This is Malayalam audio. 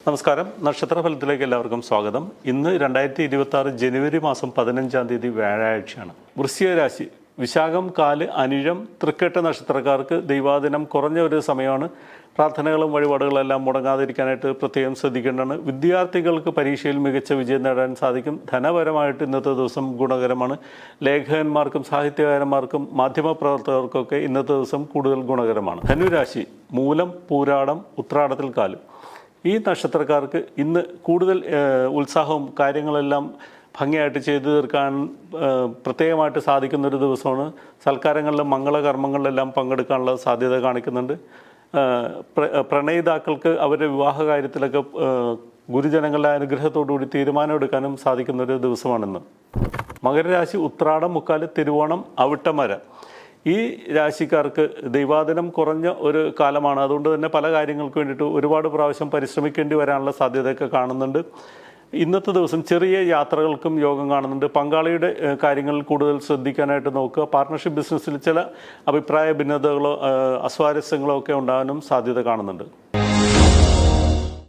നമസ്കാരം. നക്ഷത്രഫലത്തിലേക്ക് എല്ലാവർക്കും സ്വാഗതം. ഇന്ന് 2026 ജനുവരി മാസം 15-ാം തീയതി വ്യാഴാഴ്ചയാണ്. വൃശ്ചിക രാശി, വിശാഖം, കാല്, അനിഴം, തൃക്കേട്ട നക്ഷത്രക്കാർക്ക് ദൈവാദിനം കുറഞ്ഞ ഒരു സമയമാണ്. പ്രാർത്ഥനകളും വഴിപാടുകളെല്ലാം മുടങ്ങാതിരിക്കാനായിട്ട് പ്രത്യേകം ശ്രദ്ധിക്കേണ്ടതാണ്. വിദ്യാർത്ഥികൾക്ക് പരീക്ഷയിൽ മികച്ച വിജയം നേടാൻ സാധിക്കും. ധനപരമായിട്ട് ഇന്നത്തെ ദിവസം ഗുണകരമാണ്. ലേഖകന്മാർക്കും സാഹിത്യകാരന്മാർക്കും മാധ്യമപ്രവർത്തകർക്കൊക്കെ ഇന്നത്തെ ദിവസം കൂടുതൽ ഗുണകരമാണ്. ധനുരാശി, മൂലം, പൂരാടം, ഉത്രാടത്തിൽ കാലും. ഈ നക്ഷത്രക്കാർക്ക് ഇന്ന് കൂടുതൽ ഉത്സാഹവും കാര്യങ്ങളെല്ലാം ഭംഗിയായിട്ട് ചെയ്തു തീർക്കാൻ പ്രത്യേകമായിട്ട് സാധിക്കുന്നൊരു ദിവസമാണ്. സൽക്കാരങ്ങളിലും മംഗളകർമ്മങ്ങളിലെല്ലാം പങ്കെടുക്കാനുള്ള സാധ്യത കാണിക്കുന്നുണ്ട്. പ്രണയിതാക്കൾക്ക് അവരുടെ വിവാഹ കാര്യത്തിലൊക്കെ ഗുരുജനങ്ങളുടെ അനുഗ്രഹത്തോടുകൂടി തീരുമാനമെടുക്കാനും സാധിക്കുന്നൊരു ദിവസമാണിന്ന്. മകരരാശി, ഉത്രാടം, മുക്കാല്, തിരുവോണം, അവിട്ടമര. ഈ രാശിക്കാർക്ക് ദൈവാദിനം കുറഞ്ഞ ഒരു കാലമാണ്. അതുകൊണ്ട് തന്നെ പല കാര്യങ്ങൾക്ക് വേണ്ടിയിട്ട് ഒരുപാട് പ്രാവശ്യം പരിശ്രമിക്കേണ്ടി വരാനുള്ള സാധ്യതയൊക്കെ കാണുന്നുണ്ട്. ഇന്നത്തെ ദിവസം ചെറിയ യാത്രകൾക്കും യോഗം കാണുന്നുണ്ട്. പങ്കാളിയുടെ കാര്യങ്ങളിൽ കൂടുതൽ ശ്രദ്ധിക്കാനായിട്ട് നോക്കുക. പാർട്ട്ണർഷിപ്പ് ബിസിനസ്സിൽ ചില അഭിപ്രായ ഭിന്നതകളോ അസ്വാരസ്യങ്ങളോ ഒക്കെ ഉണ്ടാകാനും സാധ്യത കാണുന്നുണ്ട്.